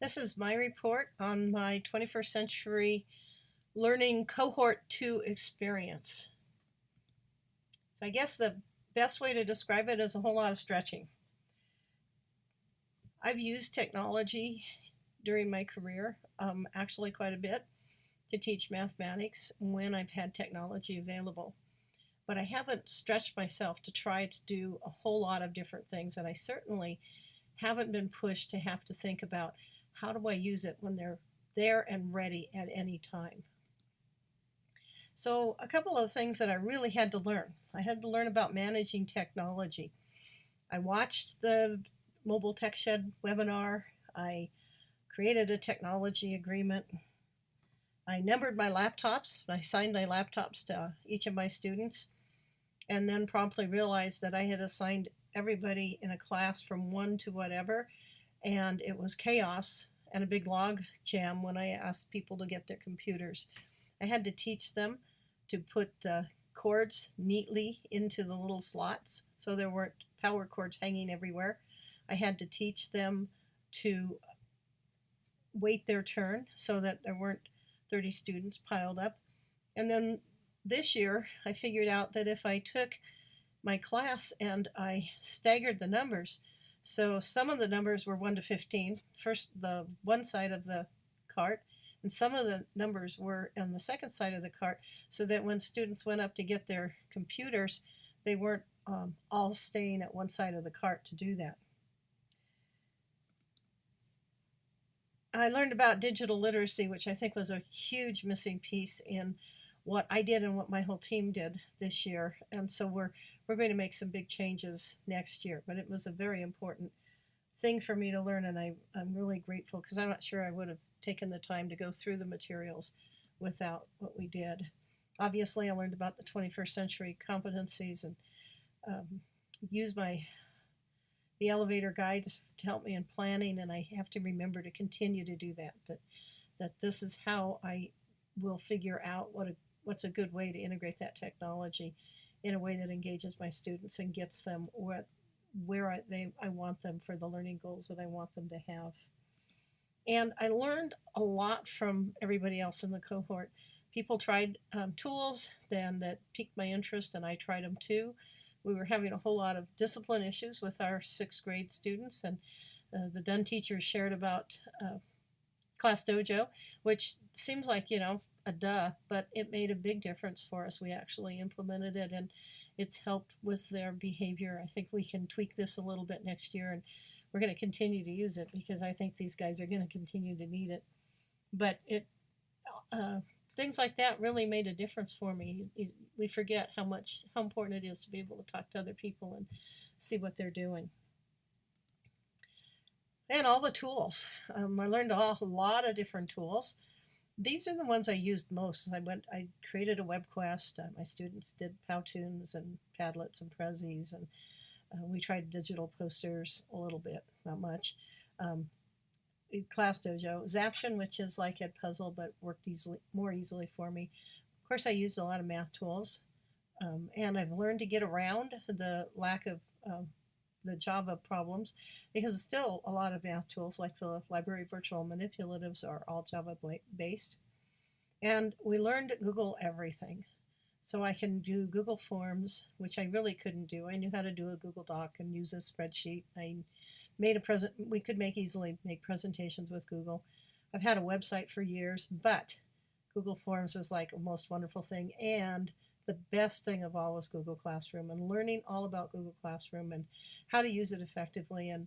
This is my report on my 21st Century Learning Cohort 2 experience. So I guess the best way to describe it is a whole lot of stretching. I've used technology during my career, actually quite a bit, to teach mathematics when I've had technology available. But I haven't stretched myself to try to do a whole lot of different things, and I certainly haven't been pushed to have to think about how do I use it when they're there and ready at any time. So, a couple of things that I really had to learn. I had to learn about managing technology. I watched the Mobile Tech Shed webinar. I created a technology agreement. I numbered my laptops. I assigned my laptops to each of my students, and then promptly realized that I had assigned everybody in a class from one to whatever, and it was chaos and a big log jam when I asked people to get their computers. I had to teach them to put the cords neatly into the little slots so there weren't power cords hanging everywhere. I had to teach them to wait their turn so that there weren't 30 students piled up. And then this year, I figured out that if I took my class and I staggered the numbers, so some of the numbers were 1 to 15, first the one side of the cart, and some of the numbers were on the second side of the cart, so that when students went up to get their computers, they weren't all staying at one side of the cart to do that. I learned about digital literacy, which I think was a huge missing piece in what I did and what my whole team did this year. And so we're going to make some big changes next year. But it was a very important thing for me to learn, and I'm really grateful because I'm not sure I would have taken the time to go through the materials without what we did. Obviously, I learned about the 21st century competencies and used the elevator guides to help me in planning, and I have to remember to continue to do that this is how I will figure out what's a good way to integrate that technology in a way that engages my students and gets them where I want them for the learning goals that I want them to have. And I learned a lot from everybody else in the cohort. People tried tools then that piqued my interest, and I tried them too. We were having a whole lot of discipline issues with our sixth grade students, and the Dunn teachers shared about Class Dojo, which seems like, a duh, but it made a big difference for us. We actually implemented it, and it's helped with their behavior. I think we can tweak this a little bit next year, and we're going to continue to use it because I think these guys are going to continue to need it. But things like that really made a difference for me. We forget how important it is to be able to talk to other people and see what they're doing. And all the tools. I learned a lot of different tools. These are the ones I used most. I created a web quest. My students did Powtoons and Padlets and Prezzies, and we tried digital posters a little bit, not much. Class Dojo, Zaption, which is like Edpuzzle but worked more easily for me. Of course, I used a lot of math tools, and I've learned to get around the lack of the Java problems because still a lot of math tools like the library virtual manipulatives are all Java based. And we learned to Google everything. So I can do Google Forms, which I really couldn't do. I knew how to do a Google Doc and use a spreadsheet. We could easily make presentations with Google. I've had a website for years, but Google Forms was like a most wonderful thing. And the best thing of all was Google Classroom, and learning all about Google Classroom and how to use it effectively. And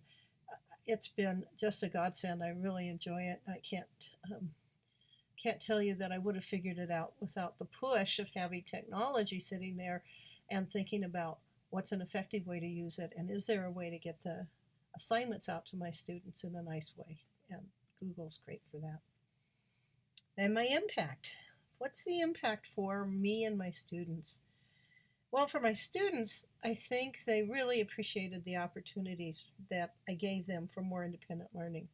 it's been just a godsend. I really enjoy it. I can't tell you that I would have figured it out without the push of having technology sitting there and thinking about what's an effective way to use it, and is there a way to get the assignments out to my students in a nice way. And Google's great for that. And my impact. What's the impact for me and my students? Well, for my students, I think they really appreciated the opportunities that I gave them for more independent learning.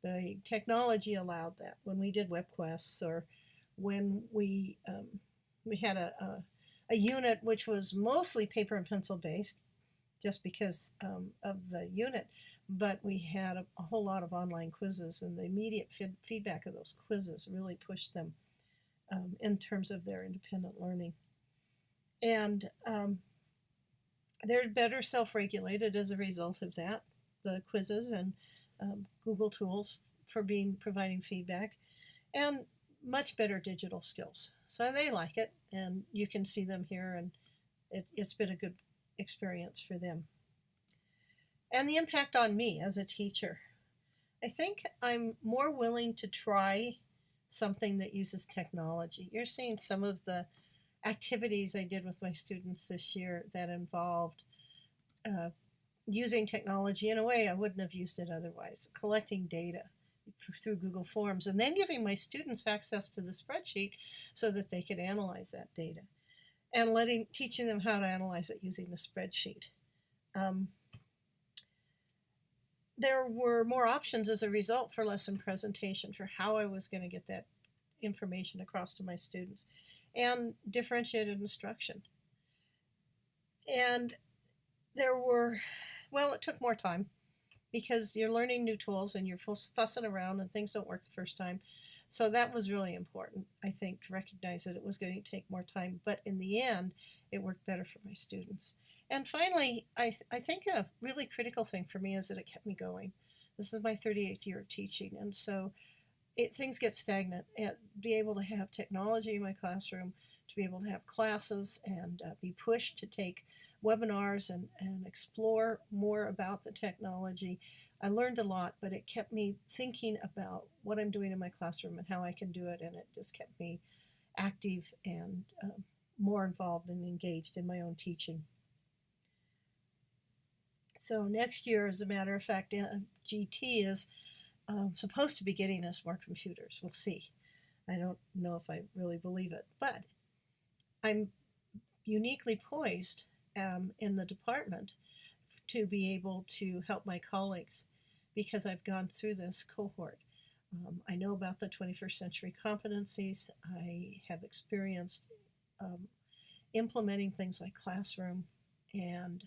The technology allowed that. When we did web quests, or when we had a unit which was mostly paper and pencil based, just because of the unit, but we had a whole lot of online quizzes, and the immediate feedback of those quizzes really pushed them in terms of their independent learning. And they're better self-regulated as a result of that, the quizzes and Google tools for providing feedback, and much better digital skills. So they like it, and you can see them here, and it's been a good experience for them. And the impact on me as a teacher. I think I'm more willing to try something that uses technology. You're seeing some of the activities I did with my students this year that involved using technology in a way I wouldn't have used it otherwise, collecting data through Google Forms, and then giving my students access to the spreadsheet so that they could analyze that data, and teaching them how to analyze it using the spreadsheet. There were more options as a result for lesson presentation for how I was going to get that information across to my students, and differentiated instruction. And it took more time because you're learning new tools and you're fussing around and things don't work the first time. So that was really important, I think, to recognize that it was going to take more time. But in the end, it worked better for my students. And finally, I think a really critical thing for me is that it kept me going. This is my 38th year of teaching. And so things get stagnant. And be able to have technology in my classroom, to be able to have classes and be pushed to take webinars and explore more about the technology. I learned a lot, but it kept me thinking about what I'm doing in my classroom and how I can do it, and it just kept me active and more involved and engaged in my own teaching. So next year, as a matter of fact, GT is supposed to be getting us more computers. We'll see. I don't know if I really believe it, but I'm uniquely poised in the department to be able to help my colleagues because I've gone through this cohort. I know about the 21st century competencies. I have experienced implementing things like classroom and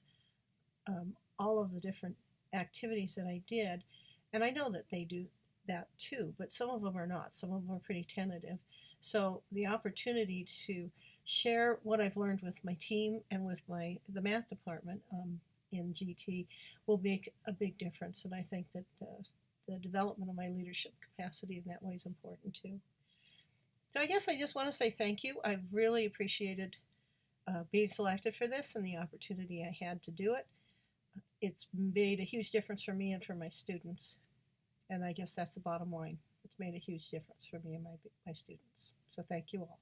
all of the different activities that I did. And I know that they do that too, but some of them are not. Some of them are pretty tentative. So the opportunity to share what I've learned with my team and with the math department in GT will make a big difference. And I think that the development of my leadership capacity in that way is important too. So I guess I just want to say thank you. I've really appreciated being selected for this and the opportunity I had to do it. It's made a huge difference for me and for my students. And I guess that's the bottom line. It's made a huge difference for me and my students. So thank you all.